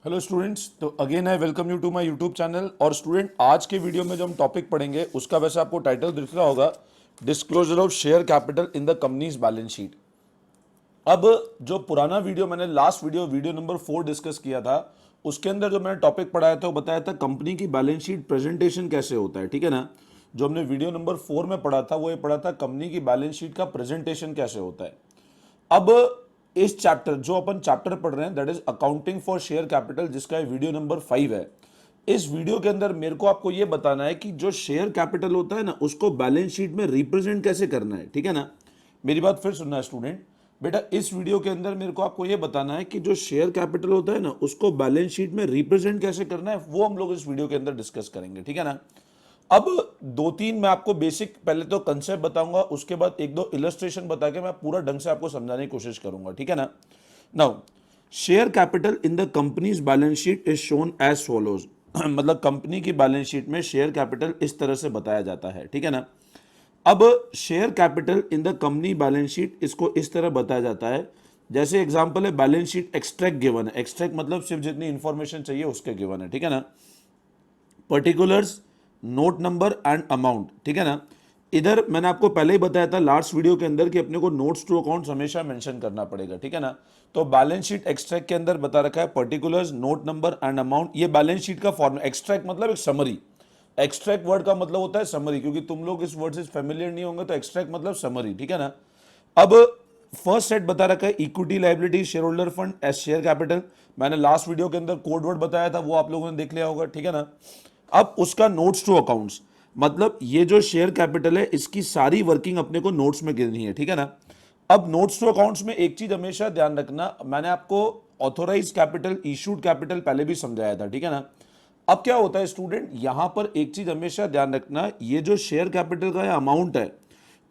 Hello students, तो again I welcome you to my YouTube channel. और student, आज के वीडियो में जो हम टॉपिक पढ़ेंगे उसका वैसे आपको टाइटल दिख रहा होगा, disclosure of share capital in the companies balance sheet. अब जो पुराना वीडियो मैंने लास्ट वीडियो नंबर 4 डिस्कस किया था, उसके अंदर जो मैंने टॉपिक पढ़ाया था वो बताया था कंपनी की बैलेंस शीट प्रेजेंटेशन कैसे होता है, ठीक है ना। जो हमने वीडियो नंबर 4 में पढ़ा था वो ये पढ़ा था कंपनी की बैलेंस शीट का प्रेजेंटेशन कैसे होता है। अब इस चैप्टर जो अपन चैप्टर पढ़ रहे हैं that is accounting for share capital, जिसका वीडियो नंबर 5 है। इस वीडियो के अंदर मेरे को आपको यह बताना है कि जो शेयर कैपिटल होता है ना, उसको बैलेंस शीट में रिप्रेजेंट कैसे करना है, ठीक है ना। मेरी बात फिर सुनना है स्टूडेंट। बेटा, इस वीडियो के अंदर मेरे को आपको यह बताना है कि जो शेयर कैपिटल होता है ना, उसको बैलेंस शीट में रिप्रेजेंट कैसे करना है, वो हम लोग इस वीडियो के अंदर डिस्कस करेंगे, ठीक है ना। अब दो तीन मैं आपको बेसिक पहले तो कंसेप्ट बताऊंगा, उसके बाद एक दो इलस्ट्रेशन बता के मैं पूरा ढंग से आपको समझाने की कोशिश करूंगा, ठीक है ना। Now, share capital in the companies balance sheet is shown as follows. मतलब कंपनी की बैलेंस शीट में शेयर कैपिटल इस तरह से बताया जाता है, ठीक है ना। अब share capital in the company balance sheet इसको इस तरह बताया जाता है, जैसे एग्जांपल है बैलेंस शीट एक्सट्रैक्ट गिवन है। एक्सट्रैक्ट मतलब सिर्फ जितनी इंफॉर्मेशन चाहिए उसके गिवन है, ठीक है ना। Particulars, note number and amount, ठीक है ना। इधर मैंने आपको पहले ही बताया था लास्ट वीडियो के अंदर कि अपने को नोट्स टू अकाउंट्स हमेशा मेंशन करना पड़ेगा, ठीक है ना। तो बैलेंस शीट एक्सट्रैक्ट के अंदर बता रखा है particulars, note number and amount. ये बैलेंस शीट का फॉर्म। एक्सट्रैक्ट मतलब एक समरी। एक्सट्रैक्ट वर्ड का मतलब होता है समरी, क्योंकि तुम लोग इस वर्ड से फेमिलियर नहीं होंगे, तो एक्सट्रैक्ट मतलब समरी, ठीक है ना। अब फर्स्ट सेट बता रखा है equity, liability, share holder fund as share capital. मैंने लास्ट वीडियो के अंदर कोड वर्ड बताया था, वो आप लोगों ने देख लिया होगा, ठीक है ना। अब उसका नोट्स टू अकाउंट्स, मतलब ये जो शेयर कैपिटल है इसकी सारी वर्किंग अपने को नोट्स में गिननी है, ठीक है ना। अब नोट्स टू अकाउंट्स में एक चीज हमेशा ध्यान रखना, मैंने आपको ऑथोराइज कैपिटल, इशूड कैपिटल पहले भी समझाया था, ठीक है ना। अब क्या होता है स्टूडेंट, यहां पर एक चीज हमेशा ध्यान रखना, ये जो शेयर कैपिटल का अमाउंट है,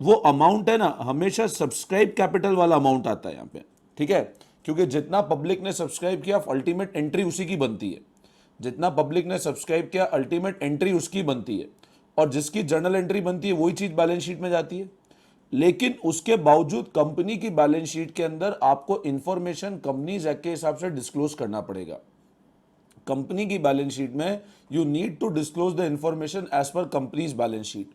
वो अमाउंट है ना, हमेशा सब्सक्राइब कैपिटल वाला अमाउंट आता है यहाँ पे, ठीक है। क्योंकि जितना पब्लिक ने सब्सक्राइब किया अल्टीमेट एंट्री उसी की बनती है। जितना पब्लिक ने सब्सक्राइब किया अल्टीमेट एंट्री उसकी बनती है, और जिसकी जर्नल एंट्री बनती है वही चीज बैलेंस शीट में जाती है। लेकिन उसके बावजूद कंपनी की बैलेंस शीट के अंदर आपको इंफॉर्मेशन कंपनीज एक्ट के हिसाब से डिस्क्लोज करना पड़ेगा। कंपनी की बैलेंस शीट में you need to disclose the information as per companies balance sheet.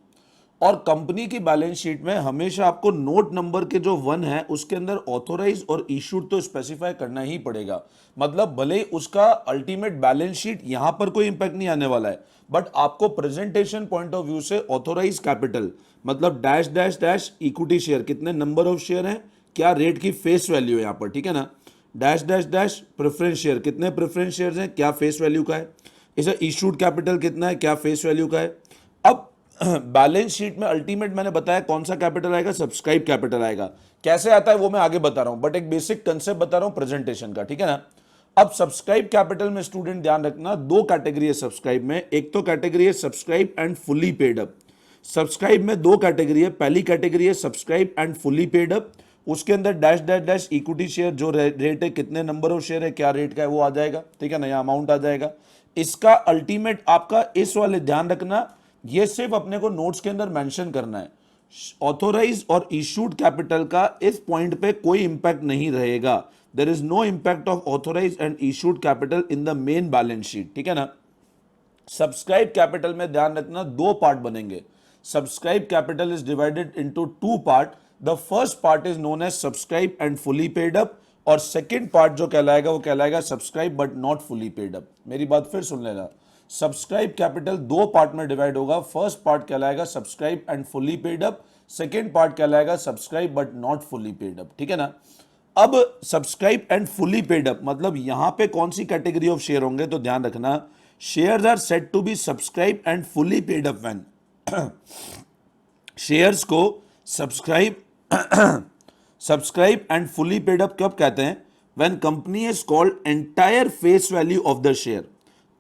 और कंपनी की बैलेंस शीट में हमेशा आपको नोट नंबर के जो 1 है उसके अंदर ऑथोराइज और इशूड तो स्पेसिफाई करना ही पड़ेगा। मतलब भले उसका अल्टीमेट बैलेंस शीट यहां पर कोई इंपैक्ट नहीं आने वाला है, बट आपको प्रेजेंटेशन पॉइंट ऑफ व्यू से ऑथोराइज कैपिटल मतलब dash dash dash equity share, कितने नंबर ऑफ शेयर हैं, क्या रेट की फेस वैल्यू है यहां पर, ठीक है ना। Dash dash dash preference share, कितने प्रेफरेंस शेयर हैं, क्या फेस वैल्यू का है। इसे इशूड कैपिटल कितना है, क्या फेस वैल्यू का है। अब बैलेंस शीट में अल्टीमेट मैंने बताया कौन सा कैपिटल आएगा, सब्सक्राइब कैपिटल आएगा। कैसे आता है वो मैं आगे बता रहा हूं, बट एक बेसिक कंसेप्ट बता रहा हूं प्रेजेंटेशन का, ठीक है ना। अब सब्सक्राइब कैपिटल में स्टूडेंट ध्यान रखना, दो कैटेगरी है सब्सक्राइब में। एक तो कैटेगरी है subscribe and fully paid up. Subscribe में दो कैटेगरी है, पहली कैटेगरी है subscribe and fully paid up. उसके अंदर dash dash dash equity share, जो रेट है, कितने नंबर ऑफ शेयर है, क्या रेट का है, वो आ जाएगा, ठीक है ना, या अमाउंट आ जाएगा। इसका अल्टीमेट आपका इस वाले ध्यान रखना, ये सिर्फ अपने को नोट्स के अंदर मेंशन करना है। ऑथोराइज और इशूड कैपिटल का इस पॉइंट पे कोई इंपैक्ट नहीं रहेगा। There is no impact of authorise and issued capital in the main balance sheet, ठीक है ना। सब्सक्राइब कैपिटल में ध्यान रखना दो पार्ट बनेंगे। Subscribe capital is divided into two part. The first part is known as subscribe and fully paid up, और second part जो कहलाएगा वो कहलाएगा subscribe but not fully paid up. मेरी बात फिर सुन लेना, सब्सक्राइब कैपिटल दो पार्ट में डिवाइड होगा। फर्स्ट पार्ट कहलाएगा subscribe and fully paid up, second part कहलाएगा subscribe but not fully paid up, ठीक है ना। अब subscribe and fully paid up मतलब यहां पे कौन सी कैटेगरी ऑफ शेयर होंगे, तो ध्यान रखना, shares are said to be subscribe and fully paid up when shares को subscribe subscribe and fully paid up कब कहते हैं, when company is called entire face value of the share.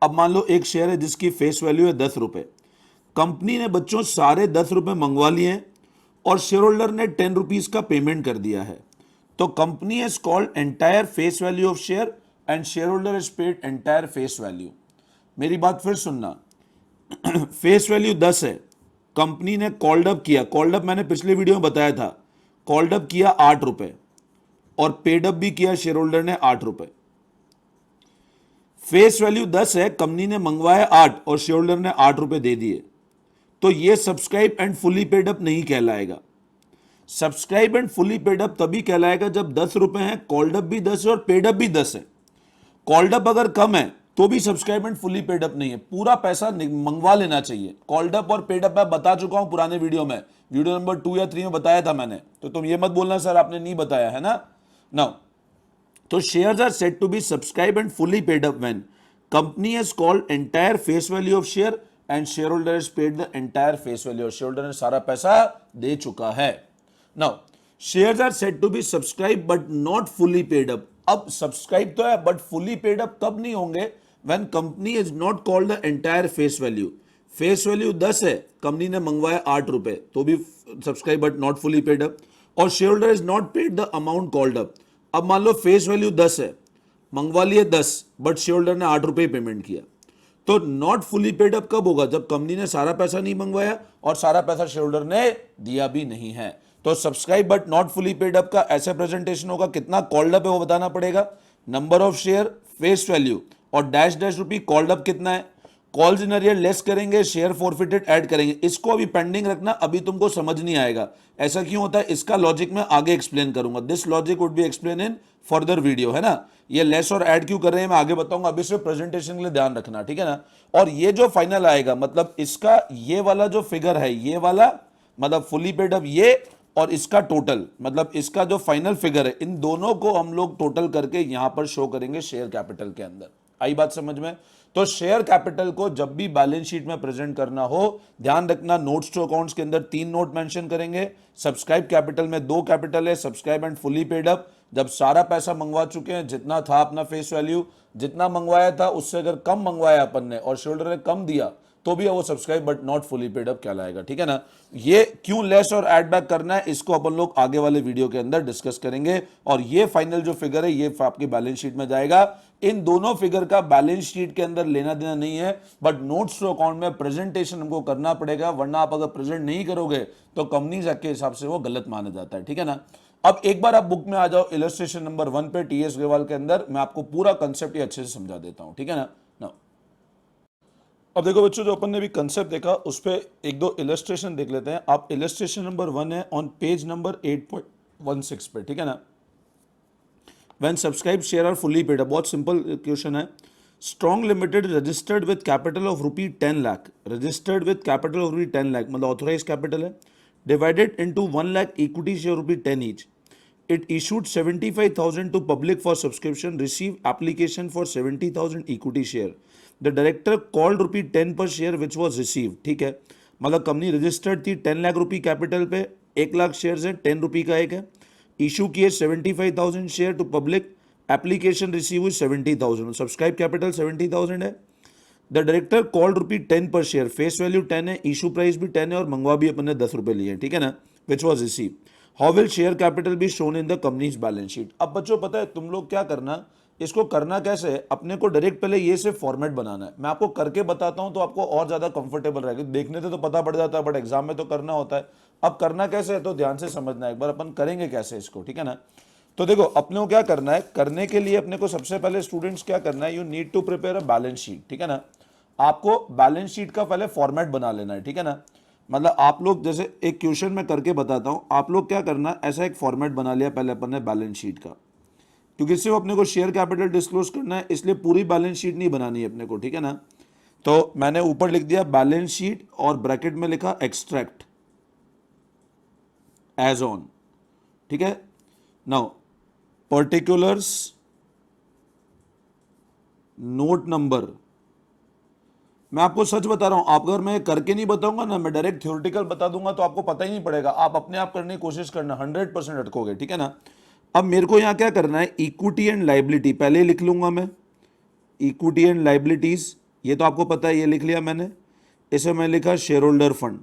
अब मान लो एक शेयर है जिसकी फेस वैल्यू है 10 रुपए, कंपनी ने बच्चों सारे 10 रुपए मंगवा लिए हैं और शेयर होल्डर ने 10 रुपीज का पेमेंट कर दिया है। तो company is called entire face value of share and share holder is paid entire face value. मेरी बात फिर सुनना, फेस वैल्यू 10 है, कंपनी ने कॉल्ड अप किया, कॉल्ड अप मैंने पिछले वीडियो में बताया था, कॉल्ड अप किया 8 रुपए और पेड अप भी किया शेयर होल्डर ने 8 रुपए। फेस वैल्यू 10 है, कंपनी ने मंगवाया 8 और शेयर होल्डर ने 8 रुपए दे दिए, तो ये subscribe and fully paid up नहीं कहलाएगा। Subscribe and fully paid up तभी कहलाएगा जब 10 रुपए हैं, कॉल्ड अप भी 10 है और पेड अप भी 10 है। कॉल्ड अप अगर कम है तो भी subscribe and fully paid up नहीं है, पूरा पैसा मंगवा लेना चाहिए। कॉल्ड अप और पेड अप मैं बता चुका हूं पुराने वीडियो में, वीडियो नंबर 2 या 3 में बताया था मैंने, तो तुम ये मत बोलना सर आपने नहीं बताया है ना। नाउ, तो shares are said to be subscribe and fully paid up when company has called entire face value of share and share holder has paid the entire face value, share holder ने सारा पैसा दे चुका है। Now, shares are said to be subscribe but not fully paid up. अब subscribe तो है but fully paid up तब नहीं होंगे when company is not called the entire face value. Face value 10 है, कंपनी ने मंगवाया 8 रुपए, तो भी subscribe but not fully paid up. और share holder is not paid the amount called up. अब मान लो फेस वैल्यू 10 है, मंगवा लिए 10 बट शेयर होल्डर ने 8 रुपए पेमेंट किया, तो नॉट फुली पेड अप कब होगा? जब कंपनी ने सारा पैसा नहीं मंगवाया और सारा पैसा शेयर होल्डर ने दिया भी नहीं है। तो subscribe but not fully paid up का ऐसे प्रेजेंटेशन होगा, कितना कॉल्ड अप है वो बताना पड़ेगा, number of share, face value और डैश डैश रुपी, कॉल्ड अप कितना है, कॉल्स इन अरियर लेस करेंगे, शेयर फॉरफिटेड ऐड करेंगे। इसको अभी पेंडिंग रखना, अभी तुमको समझ नहीं आएगा। ऐसा क्यों होता है इसका लॉजिक मैं आगे एक्सप्लेन करूंगा। This logic would be explain in further video, है ना। ये लेस और ऐड क्यों कर रहे हैं मैं आगे बताऊंगा, अभी सिर्फ प्रेजेंटेशन के लिए ध्यान रखना, ठीक है ना। और ये जो फाइनल आएगा, मतलब इसका ये वाला जो फिगर है, ये वाला मतलब फुली पेड अप ये, और इसका टोटल मतलब इसका जो फाइनल फिगर है, इन दोनों को हम लोग टोटल करके यहां पर शो करेंगे शेयर कैपिटल के अंदर। आई बात समझ में? तो शेयर कैपिटल को जब भी बैलेंस शीट में प्रेजेंट करना हो, ध्यान रखना नोट्स टू अकाउंट्स के अंदर 3 नोट मेंशन करेंगे। सब्सक्राइब कैपिटल में 2 कैपिटल है, subscribe and fully paid up. जब सारा पैसा मंगवा चुके हैं, जितना था अपना फेस वैल्यू, जितना मंगवाया था उससे अगर कम मंगवाया अपन ने और शेयर होल्डर ने कम दिया, तो भी वो subscribe but not fully paid up कहलाएगा, ठीक है ना। ये क्यों लेस और ऐड बैक करना है इसको अपन लोग आगे वाले वीडियो के अंदर डिस्कस करेंगे। और ये फाइनल जो फिगर है ये आपकी बैलेंस शीट में जाएगा। इन दोनों फिगर का बैलेंस शीट के अंदर लेना देना नहीं है, बट नोट्स टू अकाउंट में प्रेजेंटेशन हमको करना पड़ेगा, वरना आप अगर प्रेजेंट नहीं करोगे तो कंपनीज एक्ट के हिसाब से वो गलत माना जाता है, ठीक है ना। अब एक बार आप बुक में आ जाओ, इलस्ट्रेशन नंबर 1 पे टीएस ग्रेवाल के अंदर मैं आपको पूरा कंसेप्ट ये अच्छे से समझा देता हूं, ठीक है ना। अब देखो बच्चों, जो अपन ने भी कंसेप्ट देखा उस पर एक दो इलस्ट्रेशन देख लेते हैं। आप इलस्ट्रेशन नंबर 1 है ऑन पेज नंबर 8.16 पे, ठीक है ना। When subscribe share are fully paid up, बहुत सिंपल क्वेश्चन है। Strong limited registered with capital of rupee 10 lakh, registered with capital of rupee 10 lakh मतलब ऑथोराइज कैपिटल है, divided into 1 lakh equity share rupee 10 each. It issued 75,000 to public for subscription, received application for 70,000 equity share. The director called रुपी 10 पर share which was received, ठीक है। मतलब company registered थी 10 लाख रुपी capital पे, 1 lakh share है, 10 रुपी का एक है, इशू किए 75,000 share to public, application receive हुई 70,000, सब्सक्राइब कैपिटल 70,000 है। द डायरेक्टर कॉल्ड रुपी 10 पर शेयर, फेस वैल्यू 10 है, इशू प्राइस भी 10 है और मंगवा भी अपन ने 10 रुपए लिए, ठीक है ना, which was receive. How will share capital be shown in the companies balance sheet. अब बच्चों पता है तुम लोग क्या करना, इसको करना कैसे है, अपने को डायरेक्ट पहले ये से फॉर्मेट बनाना है। मैं आपको करके बताता हूं तो आपको और ज्यादा कंफर्टेबल रहेगा, देखने से तो पता पड़ जाता है बट एग्जाम में तो करना होता है। अब करना कैसे है तो ध्यान से समझना है, एक बार अपन करेंगे कैसे इसको, ठीक है ना। तो देखो अपने को क्या करना है, करने के लिए अपने को सबसे पहले स्टूडेंट्स क्या करना है, you need to prepare a balance sheet, ठीक है ना। आपको बैलेंस शीट का पहले फॉर्मेट बना लेना है, ठीक है ना। मतलब आप लोग जैसे एक क्वेश्चन में करके बताता हूं, आप लोग क्या करना, ऐसा एक फॉर्मेट बना लिया पहले अपन ने बैलेंस शीट का, क्योंकि सिर्फ अपने को शेयर कैपिटल डिस्क्लोज करना है, इसलिए पूरी बैलेंस शीट नहीं बनानी है अपने को, ठीक है ना। तो मैंने ऊपर लिख दिया बैलेंस शीट और ब्रैकेट में लिखा एक्सट्रैक्ट एज ऑन, ठीक है। नाउ पर्टिकुलर्स नोट नंबर, मैं आपको सच बता रहा हूं, आप अगर मैं करके नहीं बताऊंगा ना, मैं डायरेक्ट थ्योरेटिकल बता दूंगा तो आपको पता ही नहीं पड़ेगा, आप अपने आप करने की कोशिश करना, 100% अटकोगे, ठीक है ना। अब मेरे को यहां क्या करना है, इक्विटी एंड लाइबिलिटी पहले लिख लूंगा मैं, इक्विटी एंड लाइबिलिटीज ये तो आपको पता है, ये लिख लिया मैंने। इसे मैं लिखा share holder fund,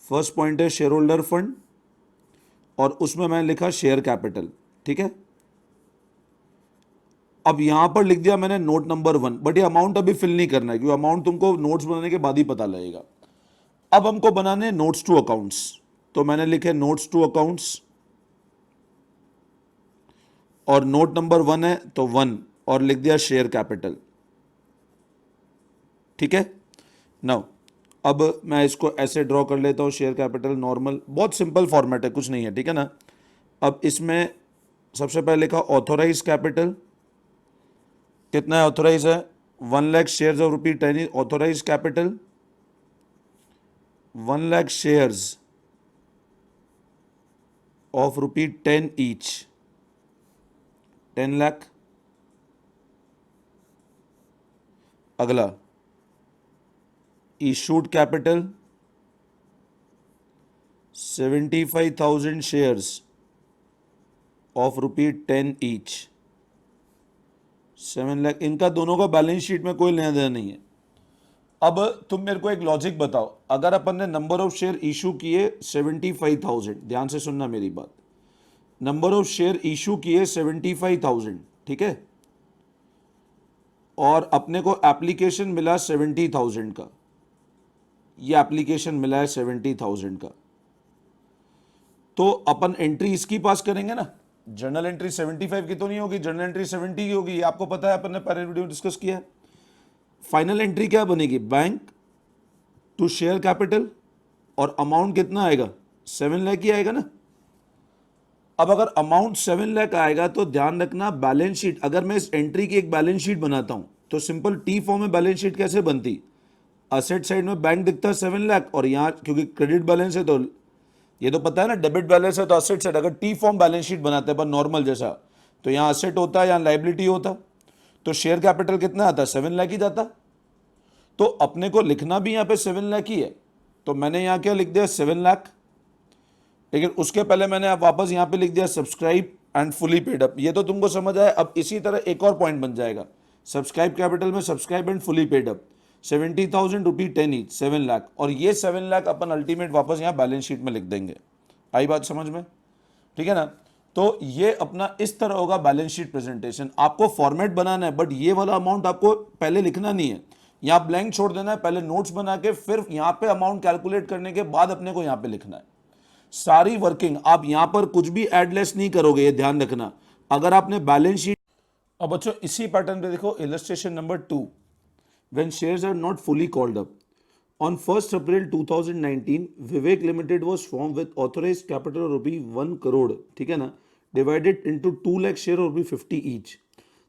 first point है शेयर होल्डर फंड, और उसमें मैं लिखा शेयर कैपिटल, ठीक है। अब यहां पर लिख दिया मैंने नोट नंबर 1, बट ये अमाउंट अभी फिल नहीं करना है क्योंकि अमाउंट तुमको नोट्स बनाने के बाद ही पता लगेगा। अब हमको बनाने नोट्स टू अकाउंट्स, तो मैंने लिखे नोट्स टू अकाउंट्स, और नोट नंबर 1 है तो 1 और लिख दिया शेयर कैपिटल। ठीक है, नाउ अब मैं इसको ऐसे ड्रॉ कर लेता हूँ, शेयर कैपिटल नॉर्मल, बहुत सिंपल फॉर्मेट है, कुछ नहीं है, ठीक है ना। अब इसमें सबसे पहले लिखा ऑथोराइज कैपिटल, कितना है ऑथोराइज है 1 lakh shares of ₹10 is authorize capital, 1 lakh shares of ₹10 each, 10 lakh. अगला issued capital 75,000 shares of ₹10 each, 7 lakh. इनका दोनों का बैलेंस शीट में कोई लेना देना नहीं है। अब तुम मेरे को एक लॉजिक बताओ, अगर अपन ने नंबर ऑफ शेयर इशू किए 75,000, ध्यान से सुनना मेरी बात, नंबर ऑफ शेयर इशू किए 75,000, ठीक है, और अपने को एप्लीकेशन मिला 70,000 का, ये एप्लीकेशन मिला है 70,000 का, तो अपन एंट्री इसकी पास करेंगे ना। जर्नल एंट्री 75 की तो नहीं होगी, जर्नल एंट्री 70 की होगी, ये आपको पता है, अपन ने पहले वीडियो में डिस्कस किया है। फाइनल एंट्री क्या बनेगी, बैंक टू शेयर कैपिटल, और अमाउंट कितना आएगा 7 लाख ही आएगा ना। अब अगर अमाउंट 7 लाख आएगा तो ध्यान रखना बैलेंस शीट, अगर मैं इस एंट्री की एक बैलेंस शीट बनाता हूं तो सिंपल टी फॉर्म में बैलेंस शीट कैसे बनती, असेट साइड में बैंक दिखता है 7 लाख, और यहां क्योंकि क्रेडिट बैलेंस है तो ये तो पता है ना, डेबिट बैलेंस है तो असेट साइड, अगर टी फॉर्म बैलेंस शीट बनाते हैं पर नॉर्मल जैसा, तो यहां असेट होता है, यहां लाइबिलिटी होता, तो शेयर कैपिटल कितना आता, 7 लाख ही जाता। तो अपने को लिखना भी यहां पे 7 लाख ही है, तो मैंने यहां क्या लिख दिया 7 लाख, लेकिन उसके पहले मैंने अब वापस यहां पे लिख दिया subscribe and fully paid up. ये तो तुमको समझ आया। अब इसी तरह एक और पॉइंट बन जाएगा, सब्सक्राइब कैपिटल में subscribe and fully paid up, 70,000 ₹10 each, 7 lakh, और ये 7 लाख अपन अल्टीमेट वापस यहाँ बैलेंस शीट में लिख देंगे। आई बात समझ में, ठीक है ना। तो ये अपना इस तरह होगा बैलेंस शीट प्रेजेंटेशन। आपको फॉर्मेट बनाना है, बट ये वाला अमाउंट आपको पहले लिखना नहीं है, यहाँ ब्लैंक छोड़ देना है, पहले नोट्स बना के फिर यहाँ पे अमाउंट कैलकुलेट करने के बाद अपने को यहाँ पे लिखना है। सारी वर्किंग आप यहां पर कुछ भी एडलेस नहीं करोगे, ये ध्यान रखना। अगर आपने बैलेंस शीट, अब बच्चों इसी पैटर्न पे देखो illustration number 2, when shares are not fully called up on 1 April 2019 Vivek limited was form with authorised capital of ₹1 crore, ठीक है ना, divided into 2 lakh share of ₹50 each.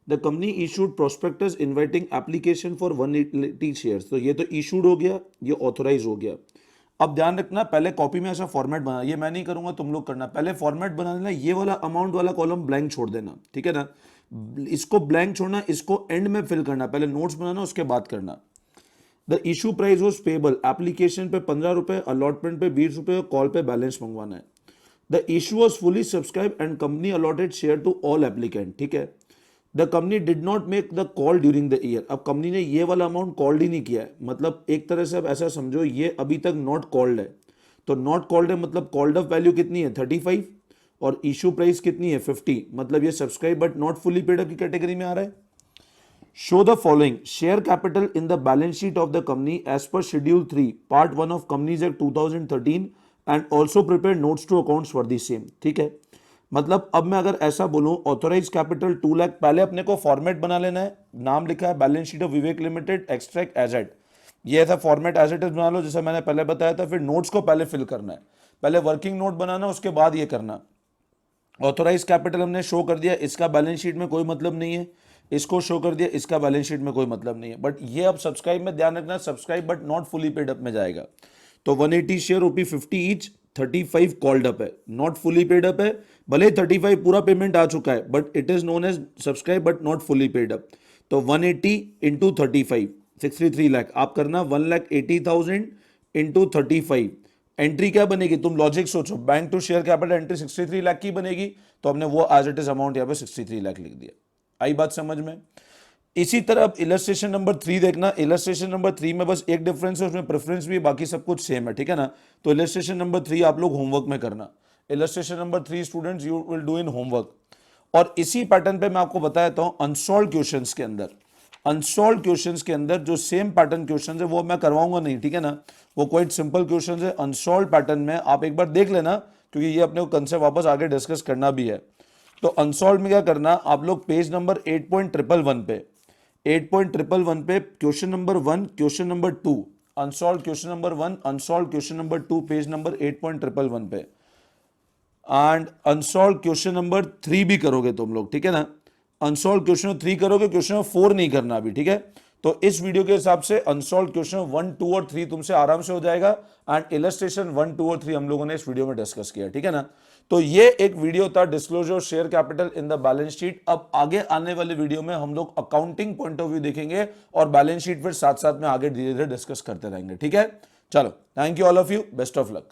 The company issued prospectus inviting application for 180 shares. तो ये तो issued हो गया, ये authorise हो गया। अब ध्यान रखना, पहले कॉपी में ऐसा फॉर्मेट बना, ये मैं नहीं करूंगा, तुम लोग करना, पहले फॉर्मेट बना देना, ये वाला अमाउंट वाला कॉलम ब्लैंक छोड़ देना, ठीक है ना, इसको ब्लैंक छोड़ना, इसको एंड में फिल करना, पहले नोट्स बनाना उसके बाद करना। The issue price was payable, application पे 15 रुपए, अलॉटमेंट पे 20 रुपए, कॉल पे बैलेंस मंगवाना है। The issue was fully subscribe and company allotted share to all applicant, ठीक है। The company did not make the call during the year, अब कंपनी ने ये वाला अमाउंट कॉल्ड ही नहीं किया है, मतलब एक तरह से अब ऐसा समझो ये अभी तक नॉट कॉल्ड है। तो नॉट कॉल्ड है मतलब कॉल्ड अप वैल्यू कितनी है 35, और इशू प्राइस कितनी है 50, मतलब ये subscribe but not fully paid up की कैटेगरी में आ रहा है। Show the following share capital in the balance sheet of the company as per schedule 3 part 1 of companies act 2013 and also prepare notes to accounts for the same, ठीक है। मतलब अब मैं अगर ऐसा बोलूं ऑथोराइज कैपिटल 2 लाख, पहले अपने को फॉर्मेट बना लेना है, नाम लिखा है balance sheet of Vivek limited extract एजेट, ये ऐसा फॉर्मेट एज इट इज बना लो जैसे मैंने पहले बताया था। फिर नोट्स को पहले फिल करना है, पहले वर्किंग नोट बनाना, उसके बाद ये करना। ऑथोराइज कैपिटल हमने शो कर दिया, इसका बैलेंस शीट में कोई मतलब नहीं है, इसको शो कर दिया, इसका बैलेंस शीट में कोई मतलब नहीं है, बट ये अब सब्सक्राइब में ध्यान रखना, subscribe but not fully paid up में जाएगा। तो 180 शेयर ₹50 ईच, 35 कॉल्ड अप है, नॉट फुली पेड अप है, भले 35 पूरा पेमेंट आ चुका है but it is known as subscribe but not fully paid up. तो 180 इंटू 35 63 लाख, आप करना 1,80,000 इंटू 35, एंट्री क्या बनेगी, तुम लॉजिक सोचो, bank to share capital entry 63 lakh की बनेगी, तो हमने वो एज इट इज अमाउंट यहाँ पे 63 लाख लिख दिया। आई बात समझ में। इसी तरह अब इलस्ट्रेशन नंबर 3 देखना, इलस्ट्रेशन नंबर 3 में बस एक डिफरेंस है, उसमें प्रेफरेंस भी, बाकी सब कुछ सेम है, ठीक है ना। तो इलस्ट्रेशन नंबर 3 आप लोग होमवर्क में करना, illustration number 3 students you will do in homework. और इसी पैटर्न पे मैं आपको बताता हूं अनसॉल्व क्वेश्चंस के अंदर, अनसॉल्व क्वेश्चंस के अंदर जो सेम पैटर्न क्वेश्चंस है वो मैं करवाऊंगा नहीं, ठीक है ना, वो क्वाइट सिंपल क्वेश्चंस है। अनसॉल्व पैटर्न में आप एक बार देख लेना, क्योंकि ये अपने को कंसेप्ट वापस आगे डिस्कस करना भी है। तो अनसॉल्व में क्या करना, आप लोग पेज नंबर 8.111 पे 8.111 पे question number 1, question number 2, unsolved question number 1, unsolved question number 2, page number 8.111 पे, एंड अनसॉल्व क्वेश्चन नंबर 3 भी करोगे तुम लोग, ठीक है ना। अनसॉल्व क्वेश्चन 3 करोगे, क्वेश्चन 4 नहीं करना अभी, ठीक है। तो इस वीडियो के हिसाब से अनसॉल्व क्वेश्चन 1, 2 और 3 तुमसे आराम से हो जाएगा, एंड इलस्ट्रेशन 1, 2 और 3 हम लोगों ने इस वीडियो में डिस्कस किया, ठीक है ना। तो ये एक वीडियो था disclosure share capital in the balance sheet. अब आगे आने वाले वीडियो में हम लोग अकाउंटिंग पॉइंट ऑफ व्यू देखेंगे और बैलेंस शीट फिर साथ साथ में आगे धीरे धीरे डिस्कस करते रहेंगे, ठीक है। चलो, thank you all of you, best of luck.